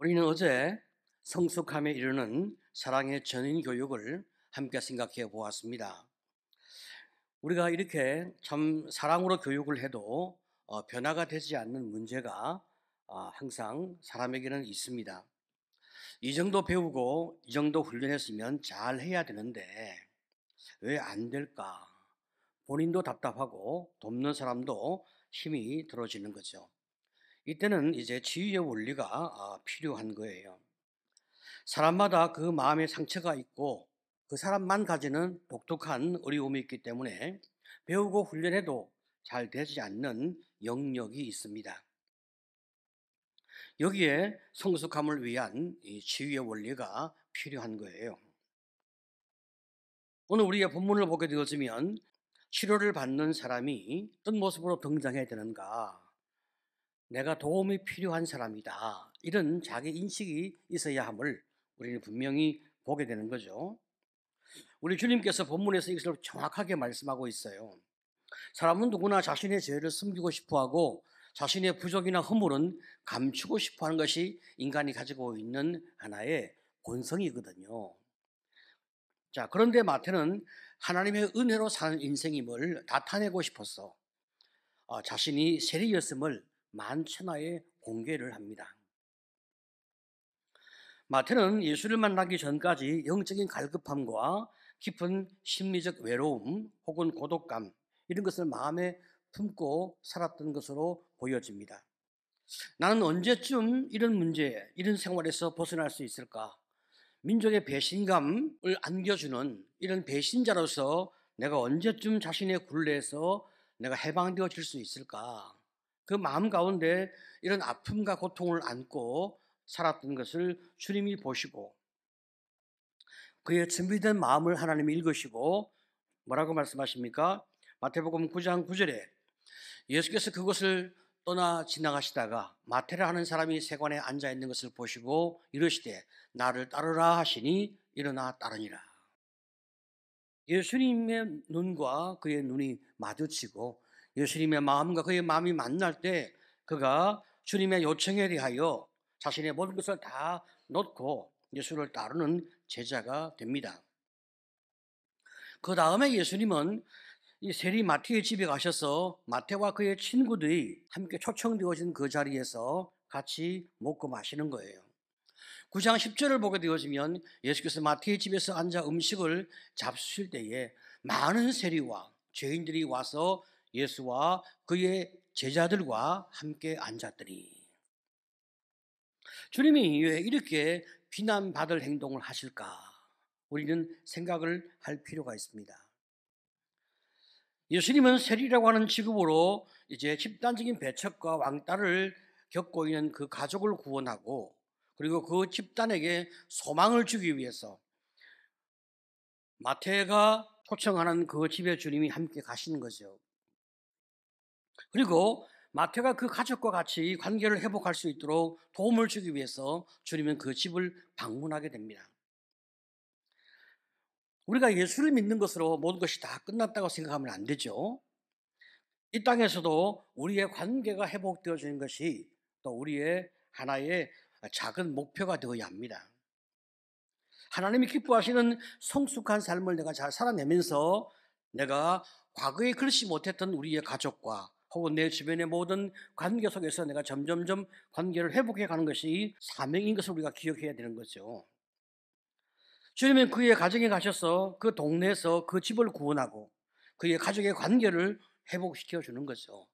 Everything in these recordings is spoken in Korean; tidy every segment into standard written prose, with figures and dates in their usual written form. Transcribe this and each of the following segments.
우리는 어제 성숙함에 이르는 사랑의 전인 교육을 함께 생각해 보았습니다. 우리가 이렇게 참 사랑으로 교육을 해도 변화가 되지 않는 문제가 항상 사람에게는 있습니다. 이 정도 배우고 이 정도 훈련했으면 잘 해야 되는데 왜 안 될까? 본인도 답답하고 돕는 사람도 힘이 들어지는 거죠. 이때는 이제 지휘의 원리가 필요한 거예요. 사람마다 그 마음의 상처가 있고 그 사람만 가지는 독특한 어려움이 있기 때문에 배우고 훈련해도 잘 되지 않는 영역이 있습니다. 여기에 성숙함을 위한 이 치유의 원리가 필요한 거예요. 오늘 우리의 본문을 보게 되어지면 치료를 받는 사람이 어떤 모습으로 등장해야 되는가? 내가 도움이 필요한 사람이다. 이런 자기 인식이 있어야 함을 우리는 분명히 보게 되는 거죠. 우리 주님께서 본문에서 이것을 정확하게 말씀하고 있어요. 사람은 누구나 자신의 죄를 숨기고 싶어하고 자신의 부족이나 허물은 감추고 싶어하는 것이 인간이 가지고 있는 하나의 본성이거든요. 자, 그런데 마태는 하나님의 은혜로 사는 인생임을 나타내고 싶어서 자신이 세리였음을 만천하에 공개를 합니다. 마태는 예수를 만나기 전까지 영적인 갈급함과 깊은 심리적 외로움 혹은 고독감 이런 것을 마음에 품고 살았던 것으로 보여집니다. 나는 언제쯤 이런 문제, 이런 생활에서 벗어날 수 있을까? 민족의 배신감을 안겨주는 이런 배신자로서 내가 언제쯤 자신의 굴레에서 내가 해방되어질 수 있을까? 그 마음 가운데 이런 아픔과 고통을 안고 살았던 것을 주님이 보시고 그의 준비된 마음을 하나님이 읽으시고 뭐라고 말씀하십니까? 마태복음 9장 9절에 예수께서 그것을 떠나 지나가시다가 마태라 하는 사람이 세관에 앉아 있는 것을 보시고 이르시되 나를 따르라 하시니 일어나 따르니라. 예수님의 눈과 그의 눈이 마주치고 예수님의 마음과 그의 마음이 만날 때 그가 주님의 요청에 대하여 자신의 모든 것을 다 놓고 예수를 따르는 제자가 됩니다. 그 다음에 예수님은 이 세리 마태의 집에 가셔서 마태와 그의 친구들이 함께 초청되어진 그 자리에서 같이 먹고 마시는 거예요. 9장 10절을 보게 되어지면 예수께서 마태의 집에서 앉아 음식을 잡수실 때에 많은 세리와 죄인들이 와서 예수와 그의 제자들과 함께 앉았더니 주님이 왜 이렇게 비난받을 행동을 하실까? 우리는 생각을 할 필요가 있습니다. 예수님은 세리라고 하는 직업으로 이제 집단적인 배척과 왕따를 겪고 있는 그 가족을 구원하고 그리고 그 집단에게 소망을 주기 위해서 마태가 초청하는 그 집에 주님이 함께 가시는 거죠. 그리고 마태가 그 가족과 같이 관계를 회복할 수 있도록 도움을 주기 위해서 주님은 그 집을 방문하게 됩니다. 우리가 예수를 믿는 것으로 모든 것이 다 끝났다고 생각하면 안 되죠. 이 땅에서도 우리의 관계가 회복되어지는 것이 또 우리의 하나의 작은 목표가 되어야 합니다. 하나님이 기뻐하시는 성숙한 삶을 내가 잘 살아내면서 내가 과거에 그렇지 못했던 우리의 가족과 혹은 내 주변의 모든 관계 속에서 내가 점점점 관계를 회복해 가는 것이 사명인 것을 우리가 기억해야 되는 거죠. 주님은 그의 가정에 가셔서 그 동네에서 그 집을 구원하고 그의 가족의 관계를 회복시켜 주는 거죠.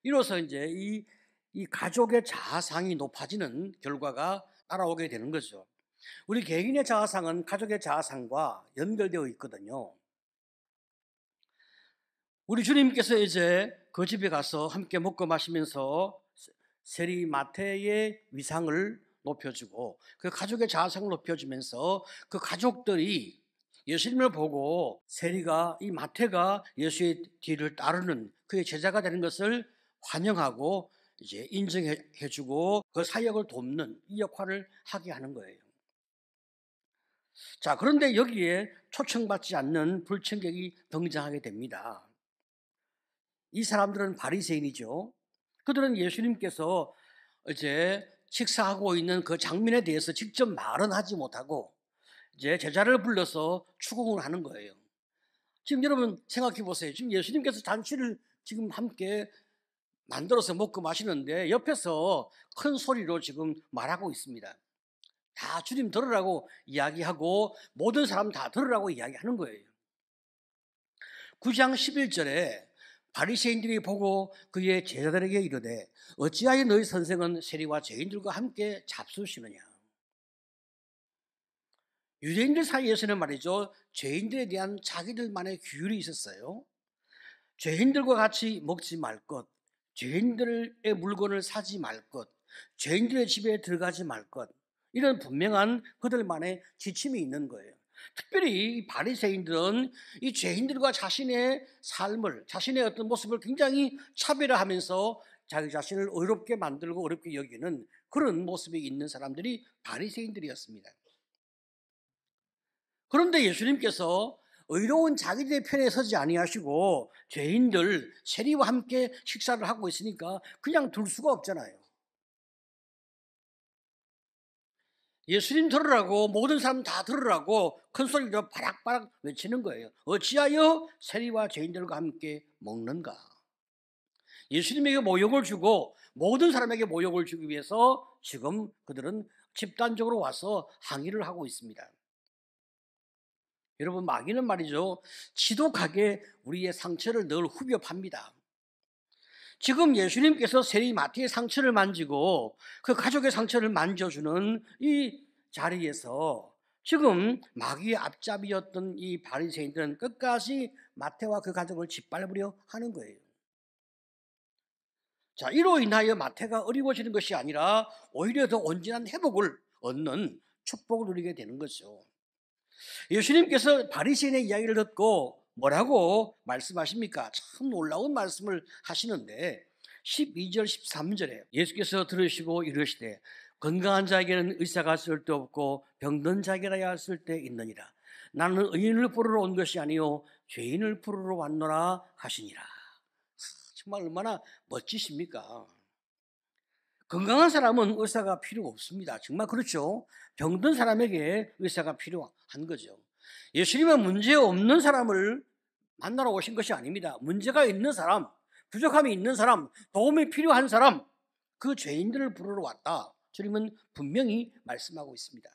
이로써 이제 이 가족의 자아상이 높아지는 결과가 따라오게 되는 거죠. 우리 개인의 자아상은 가족의 자아상과 연결되어 있거든요. 우리 주님께서 이제 그 집에 가서 함께 먹고 마시면서 세리 마태의 위상을 높여주고 그 가족의 자아상을 높여주면서 그 가족들이 예수님을 보고 세리가 이 마태가 예수의 뒤를 따르는 그의 제자가 되는 것을 환영하고 이제 인정해주고 그 사역을 돕는 이 역할을 하게 하는 거예요. 자, 그런데 여기에 초청받지 않는 불청객이 등장하게 됩니다. 이 사람들은 바리새인이죠. 그들은 예수님께서 이제 식사하고 있는 그 장면에 대해서 직접 말은 하지 못하고 이제 제자를 불러서 추궁을 하는 거예요. 지금 여러분 생각해 보세요. 지금 예수님께서 잔치를 지금 함께 만들어서 먹고 마시는데 옆에서 큰 소리로 지금 말하고 있습니다. 다 주님 들으라고 이야기하고 모든 사람 다 들으라고 이야기하는 거예요. 9장 11절에 바리새인들이 보고 그의 제자들에게 이르되 어찌하여 너희 선생은 세리와 죄인들과 함께 잡수시느냐. 유대인들 사이에서는 말이죠, 죄인들에 대한 자기들만의 규율이 있었어요. 죄인들과 같이 먹지 말 것, 죄인들의 물건을 사지 말 것, 죄인들의 집에 들어가지 말 것, 이런 분명한 그들만의 지침이 있는 거예요. 특별히 이 바리새인들은 이 죄인들과 자신의 삶을, 자신의 어떤 모습을 굉장히 차별화하면서 자기 자신을 어렵게 만들고 어렵게 여기는 그런 모습이 있는 사람들이 바리새인들이었습니다. 그런데 예수님께서 의로운 자기들의 편에 서지 아니하시고 죄인들, 세리와 함께 식사를 하고 있으니까 그냥 둘 수가 없잖아요. 예수님 들으라고, 모든 사람 다 들으라고 큰 소리로 바락바락 외치는 거예요. 어찌하여 세리와 죄인들과 함께 먹는가? 예수님에게 모욕을 주고 모든 사람에게 모욕을 주기 위해서 지금 그들은 집단적으로 와서 항의를 하고 있습니다. 여러분, 마귀는 말이죠, 지독하게 우리의 상처를 늘 후벼 팝니다. 지금 예수님께서 세리 마태의 상처를 만지고 그 가족의 상처를 만져주는 이 자리에서 지금 마귀의 앞잡이였던 이 바리새인들은 끝까지 마태와 그 가족을 짓밟으려 하는 거예요. 자, 이로 인하여 마태가 어려워지는 것이 아니라 오히려 더 온전한 회복을 얻는 축복을 누리게 되는 거죠. 예수님께서 바리새인의 이야기를 듣고 뭐라고 말씀하십니까? 참 놀라운 말씀을 하시는데 12절 13절에 예수께서 들으시고 이르시되 건강한 자에게는 의사가 쓸데없고 병든 자에게라야 쓸데 있느니라. 나는 의인을 부르러 온 것이 아니요 죄인을 부르러 왔노라 하시니라. 정말 얼마나 멋지십니까? 건강한 사람은 의사가 필요 없습니다. 정말 그렇죠. 병든 사람에게 의사가 필요한 거죠. 예수님은 문제 없는 사람을 만나러 오신 것이 아닙니다. 문제가 있는 사람, 부족함이 있는 사람, 도움이 필요한 사람, 그 죄인들을 부르러 왔다. 주님은 분명히 말씀하고 있습니다.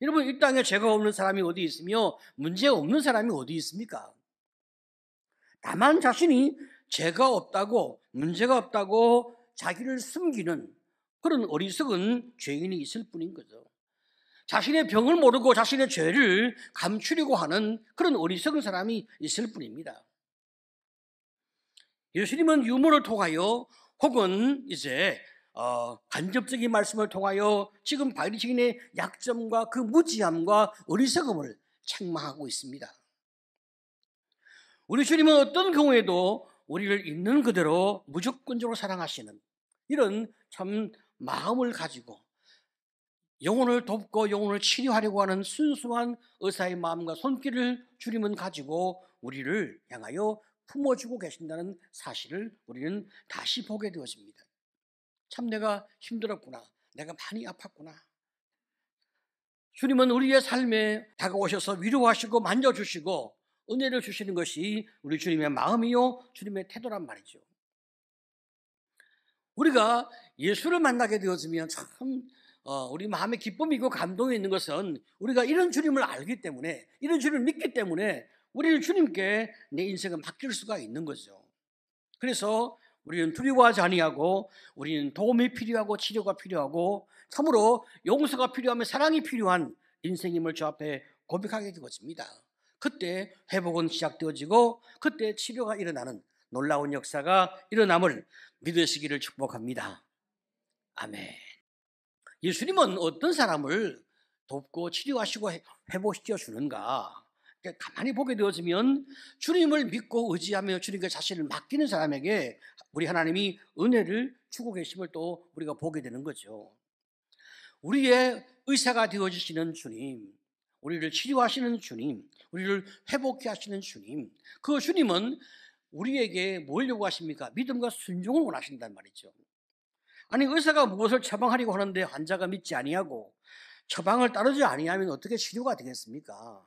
여러분, 이 땅에 죄가 없는 사람이 어디 있으며 문제 없는 사람이 어디 있습니까? 다만 자신이 죄가 없다고, 문제가 없다고 자기를 숨기는 그런 어리석은 죄인이 있을 뿐인 거죠. 자신의 병을 모르고 자신의 죄를 감추려고 하는 그런 어리석은 사람이 있을 뿐입니다. 예수님은 유머를 통하여 혹은 이제 간접적인 말씀을 통하여 지금 바리새인의 약점과 그 무지함과 어리석음을 책망하고 있습니다. 우리 주님은 어떤 경우에도 우리를 있는 그대로 무조건적으로 사랑하시는 이런 참 마음을 가지고 영혼을 돕고 영혼을 치료하려고 하는 순수한 의사의 마음과 손길을 주님은 가지고 우리를 향하여 품어주고 계신다는 사실을 우리는 다시 보게 되어집니다. 참 내가 힘들었구나. 내가 많이 아팠구나. 주님은 우리의 삶에 다가오셔서 위로하시고 만져주시고 은혜를 주시는 것이 우리 주님의 마음이요 주님의 태도란 말이죠. 우리가 예수를 만나게 되어지면 참 우리 마음에 기쁨이고 감동이 있는 것은 우리가 이런 주님을 알기 때문에, 이런 주님을 믿기 때문에 우리는 주님께 내 인생을 맡길 수가 있는 거죠. 그래서 우리는 두려워하지 아니하고 우리는 도움이 필요하고 치료가 필요하고 참으로 용서가 필요하며 사랑이 필요한 인생임을 주 앞에 고백하게 되어집니다. 그때 회복은 시작되어지고 그때 치료가 일어나는 놀라운 역사가 일어남을 믿으시기를 축복합니다. 아멘. 예수님은 어떤 사람을 돕고 치료하시고 회복시켜 주는가? 가만히 보게 되어지면 주님을 믿고 의지하며 주님께 자신을 맡기는 사람에게 우리 하나님이 은혜를 주고 계심을 또 우리가 보게 되는 거죠. 우리의 의사가 되어주시는 주님, 우리를 치료하시는 주님, 우리를 회복해 하시는 주님, 그 주님은 우리에게 뭘 요구하십니까? 믿음과 순종을 원하신단 말이죠. 아니 의사가 무엇을 처방하려고 하는데 환자가 믿지 아니하고 처방을 따르지 아니하면 어떻게 치료가 되겠습니까?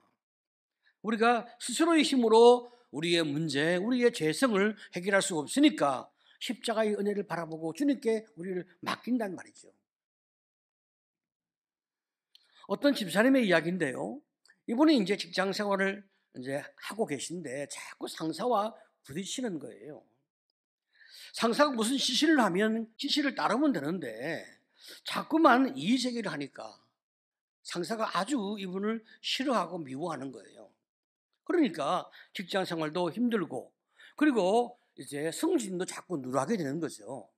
우리가 스스로의 힘으로 우리의 문제, 우리의 죄성을 해결할 수 없으니까 십자가의 은혜를 바라보고 주님께 우리를 맡긴단 말이죠. 어떤 집사님의 이야기인데요. 이분이 이제 직장 생활을 이제 하고 계신데 자꾸 상사와 부딪히는 거예요. 상사가 무슨 지시를 하면 지시를 따르면 되는데 자꾸만 이의제기를 하니까 상사가 아주 이분을 싫어하고 미워하는 거예요. 그러니까 직장 생활도 힘들고 그리고 이제 승진도 자꾸 누락하게 되는 거죠.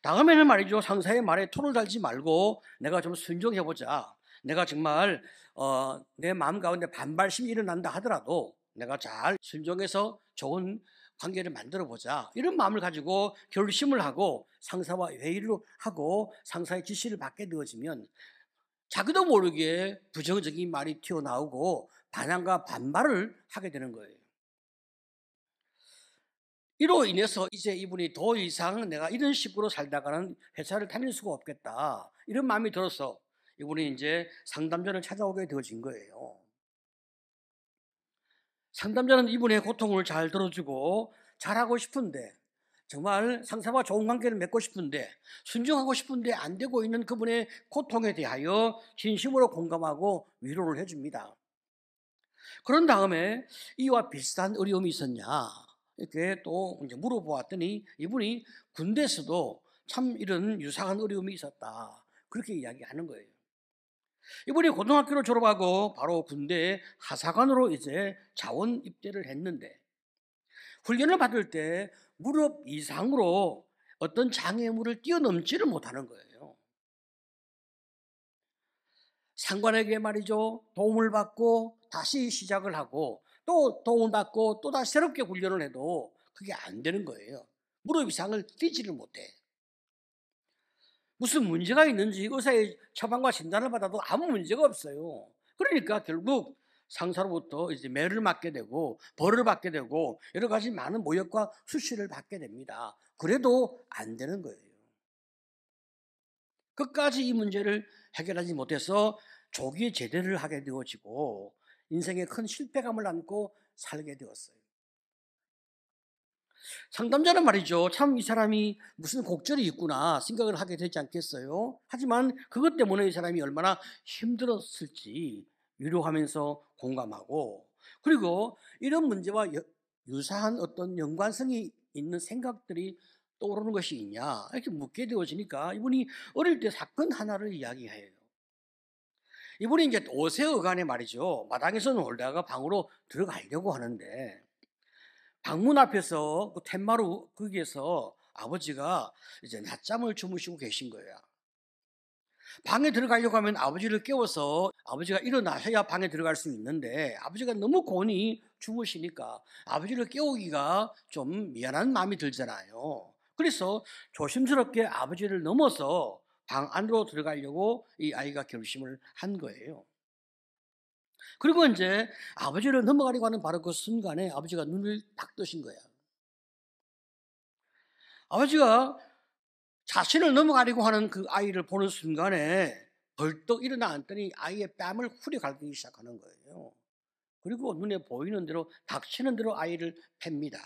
다음에는 말이죠. 상사의 말에 토를 달지 말고 내가 좀 순종해보자. 내가 정말 내 마음 가운데 반발심이 일어난다 하더라도 내가 잘 순종해서 좋은 관계를 만들어 보자. 이런 마음을 가지고 결심을 하고 상사와 회의를 하고 상사의 지시를 받게 되어지면 자기도 모르게 부정적인 말이 튀어나오고 반항과 반발을 하게 되는 거예요. 이로 인해서 이제 이분이 더 이상 내가 이런 식으로 살다가는 회사를 다닐 수가 없겠다. 이런 마음이 들어서 이분이 이제 상담자를 찾아오게 되어진 거예요. 상담자는 이분의 고통을 잘 들어주고 잘하고 싶은데 정말 상사와 좋은 관계를 맺고 싶은데 순종하고 싶은데 안 되고 있는 그분의 고통에 대하여 진심으로 공감하고 위로를 해줍니다. 그런 다음에 이와 비슷한 어려움이 있었냐 이렇게 또 이제 물어보았더니 이분이 군대에서도 참 이런 유사한 어려움이 있었다 그렇게 이야기하는 거예요. 이분이 고등학교를 졸업하고 바로 군대에 하사관으로 이제 자원 입대를 했는데 훈련을 받을 때 무릎 이상으로 어떤 장애물을 뛰어넘지를 못하는 거예요. 상관에게 말이죠. 도움을 받고 다시 시작을 하고 또 도움을 받고 또 다시 새롭게 훈련을 해도 그게 안 되는 거예요. 무릎 이상을 뛰지를 못해. 무슨 문제가 있는지 의사의 처방과 진단을 받아도 아무 문제가 없어요. 그러니까 결국 상사로부터 이제 매를 맞게 되고 벌을 받게 되고 여러 가지 많은 모욕과 수시를 받게 됩니다. 그래도 안 되는 거예요. 끝까지 이 문제를 해결하지 못해서 조기 제대를 하게 되어지고 인생에 큰 실패감을 안고 살게 되었어요. 상담자는 말이죠. 참 이 사람이 무슨 곡절이 있구나 생각을 하게 되지 않겠어요? 하지만 그것 때문에 이 사람이 얼마나 힘들었을지 위로하면서 공감하고 그리고 이런 문제와 유사한 어떤 연관성이 있는 생각들이 떠오르는 것이 있냐 이렇게 묻게 되어지니까 이분이 어릴 때 사건 하나를 이야기해요. 이분이 이제 오세어간에 말이죠. 마당에서 놀다가 방으로 들어가려고 하는데 방문 앞에서 그 텐마루 거기에서 아버지가 이제 낮잠을 주무시고 계신 거예요. 방에 들어가려고 하면 아버지를 깨워서 아버지가 일어나셔야 방에 들어갈 수 있는데 아버지가 너무 곤히 주무시니까 아버지를 깨우기가 좀 미안한 마음이 들잖아요. 그래서 조심스럽게 아버지를 넘어서 방 안으로 들어가려고 이 아이가 결심을 한 거예요. 그리고 이제 아버지를 넘어가려고 하는 바로 그 순간에 아버지가 눈을 딱 뜨신 거예요. 아버지가 자신을 넘어가려고 하는 그 아이를 보는 순간에 벌떡 일어나 앉더니 아이의 뺨을 후려 갈기기 시작하는 거예요. 그리고 눈에 보이는 대로 닥치는 대로 아이를 팹니다.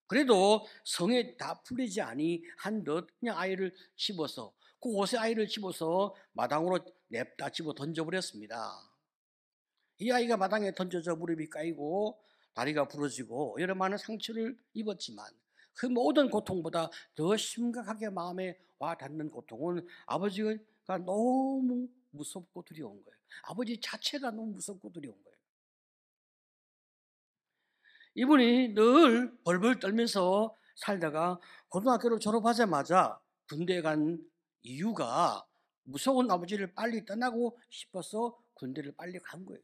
그래도 성에 다 풀리지 아니한 듯 그냥 아이를 집어서 그 옷에 아이를 집어서 마당으로 냅다 집어 던져버렸습니다. 이 아이가 마당에 던져져 무릎이 까이고 다리가 부러지고 여러 많은 상처를 입었지만 그 모든 고통보다 더 심각하게 마음에 와 닿는 고통은 아버지가 너무 무섭고 두려운 거예요. 아버지 자체가 너무 무섭고 두려운 거예요. 이분이 늘 벌벌 떨면서 살다가 고등학교를 졸업하자마자 군대에 간 이유가 무서운 아버지를 빨리 떠나고 싶어서 군대를 빨리 간 거예요.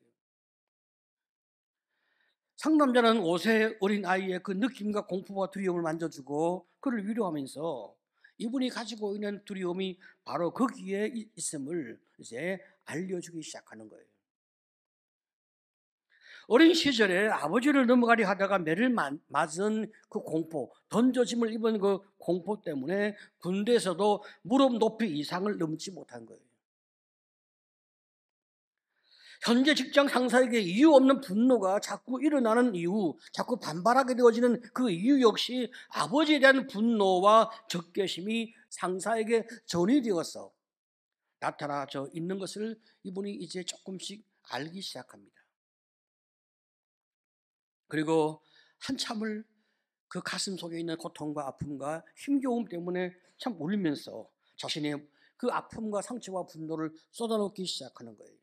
상담자는 5세 어린 아이의 그 느낌과 공포와 두려움을 만져주고 그를 위로하면서 이분이 가지고 있는 두려움이 바로 거기에 있음을 이제 알려주기 시작하는 거예요. 어린 시절에 아버지를 넘어가려 하다가 매를 맞은 그 공포, 던져짐을 입은 그 공포 때문에 군대에서도 무릎 높이 이상을 넘지 못한 거예요. 현재 직장 상사에게 이유 없는 분노가 자꾸 일어나는 이유, 자꾸 반발하게 되어지는 그 이유 역시 아버지에 대한 분노와 적개심이 상사에게 전이되어서 나타나져 있는 것을 이분이 이제 조금씩 알기 시작합니다. 그리고 한참을 그 가슴 속에 있는 고통과 아픔과 힘겨움 때문에 참 울면서 자신의 그 아픔과 상처와 분노를 쏟아놓기 시작하는 거예요.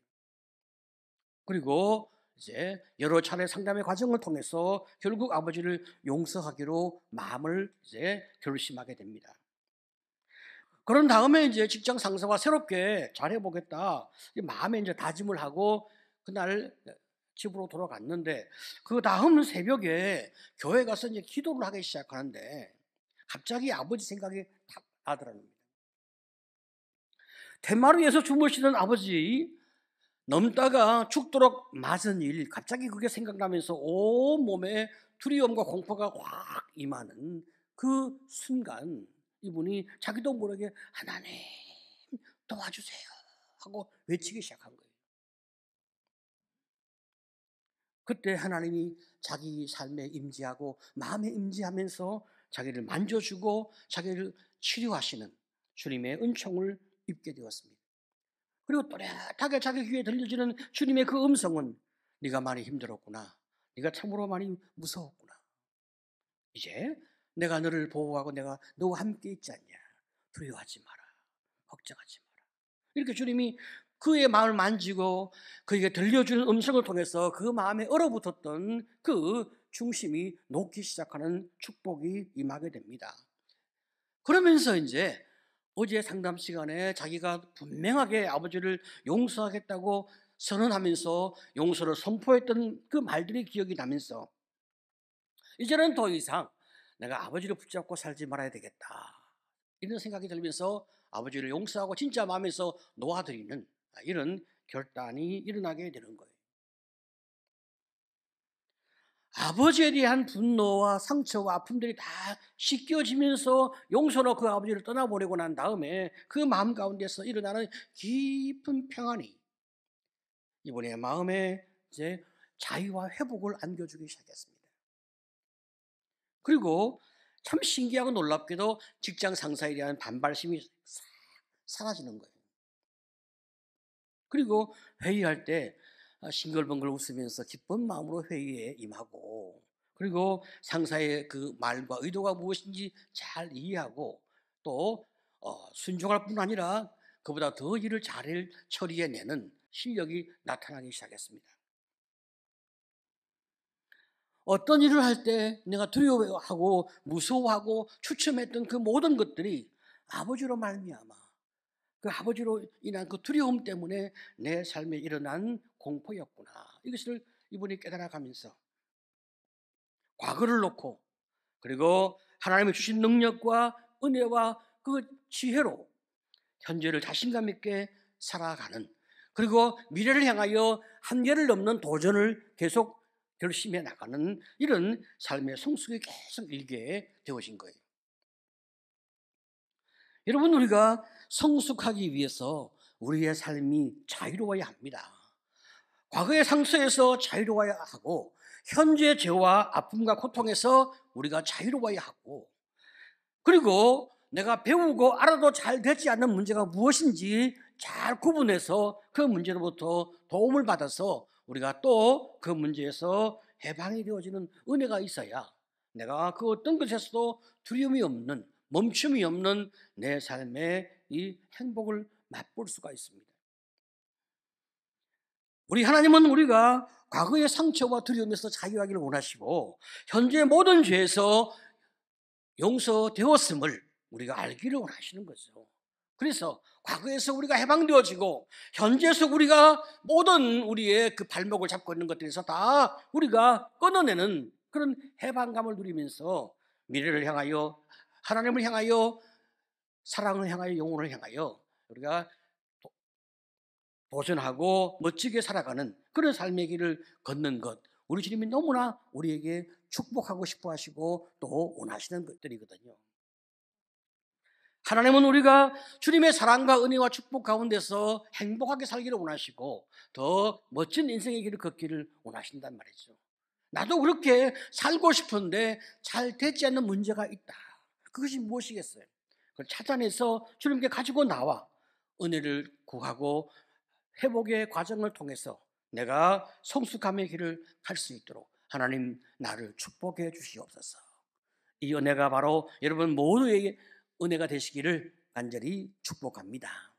그리고 이제 여러 차례 상담의 과정을 통해서 결국 아버지를 용서하기로 마음을 이제 결심하게 됩니다. 그런 다음에 이제 직장 상사와 새롭게 잘해보겠다 마음에 이제 다짐을 하고 그날 집으로 돌아갔는데 그 다음 새벽에 교회 가서 이제 기도를 하기 시작하는데 갑자기 아버지 생각이 탁 나더라는 겁니다. 대마루에서 주무시던 아버지 넘다가 죽도록 맞은 일, 갑자기 그게 생각나면서 온몸에 두려움과 공포가 확 임하는 그 순간 이분이 자기도 모르게 하나님 도와주세요 하고 외치기 시작한 거예요. 그때 하나님이 자기 삶에 임재하고 마음에 임재하면서 자기를 만져주고 자기를 치료하시는 주님의 은총을 입게 되었습니다. 그리고 또렷하게 자기 귀에 들려지는 주님의 그 음성은 네가 많이 힘들었구나. 네가 참으로 많이 무서웠구나. 이제 내가 너를 보호하고 내가 너와 함께 있지 않냐. 두려워하지 마라. 걱정하지 마라. 이렇게 주님이 그의 마음을 만지고 그에게 들려주는 음성을 통해서 그 마음에 얼어붙었던 그 중심이 녹기 시작하는 축복이 임하게 됩니다. 그러면서 이제 어제 상담 시간에 자기가 분명하게 아버지를 용서하겠다고 선언하면서 용서를 선포했던 그 말들이 기억이 나면서 이제는 더 이상 내가 아버지를 붙잡고 살지 말아야 되겠다 이런 생각이 들면서 아버지를 용서하고 진짜 마음에서 놓아드리는 이런 결단이 일어나게 되는 거예요. 아버지에 대한 분노와 상처와 아픔들이 다 씻겨지면서 용서로 그 아버지를 떠나보내고 난 다음에 그 마음 가운데서 일어나는 깊은 평안이 이분의 마음에 이제 자유와 회복을 안겨주기 시작했습니다. 그리고 참 신기하고 놀랍게도 직장 상사에 대한 반발심이 싹 사라지는 거예요. 그리고 회의할 때 싱글벙글 웃으면서 기쁜 마음으로 회의에 임하고 그리고 상사의 그 말과 의도가 무엇인지 잘 이해하고 또 순종할 뿐 아니라 그보다 더 일을 잘 처리해내는 실력이 나타나기 시작했습니다. 어떤 일을 할 때 내가 두려워하고 무서워하고 추첨했던 그 모든 것들이 아버지로 말미암아 그 아버지로 인한 그 두려움 때문에 내 삶에 일어난 공포였구나. 이것을 이분이 깨달아가면서 과거를 놓고 그리고 하나님이 주신 능력과 은혜와 그 지혜로 현재를 자신감 있게 살아가는 그리고 미래를 향하여 한계를 넘는 도전을 계속 결심해 나가는 이런 삶의 성숙이 계속 일게 되어진 거예요. 여러분 우리가 성숙하기 위해서 우리의 삶이 자유로워야 합니다. 과거의 상처에서 자유로워야 하고 현재 죄와 아픔과 고통에서 우리가 자유로워야 하고 그리고 내가 배우고 알아도 잘 되지 않는 문제가 무엇인지 잘 구분해서 그 문제로부터 도움을 받아서 우리가 또 그 문제에서 해방이 되어지는 은혜가 있어야 내가 그 어떤 것에서도 두려움이 없는 멈춤이 없는 내 삶의 이 행복을 맛볼 수가 있습니다. 우리 하나님은 우리가 과거의 상처와 두려움에서 자유하기를 원하시고 현재 모든 죄에서 용서되었음을 우리가 알기를 원하시는 거죠. 그래서 과거에서 우리가 해방되어지고 현재에서 우리가 모든 우리의 그 발목을 잡고 있는 것들에서 다 우리가 끊어내는 그런 해방감을 누리면서 미래를 향하여 하나님을 향하여 사랑을 향하여 영혼을 향하여 우리가 도전하고 멋지게 살아가는 그런 삶의 길을 걷는 것 우리 주님이 너무나 우리에게 축복하고 싶어 하시고 또 원하시는 것들이거든요. 하나님은 우리가 주님의 사랑과 은혜와 축복 가운데서 행복하게 살기를 원하시고 더 멋진 인생의 길을 걷기를 원하신단 말이죠. 나도 그렇게 살고 싶은데 잘 되지 않는 문제가 있다. 그것이 무엇이겠어요? 그걸 찾아내서 주님께 가지고 나와 은혜를 구하고 회복의 과정을 통해서 내가 성숙함의 길을 갈 수 있도록 하나님 나를 축복해 주시옵소서. 이 은혜가 바로 여러분 모두에게 은혜가 되시기를 간절히 축복합니다.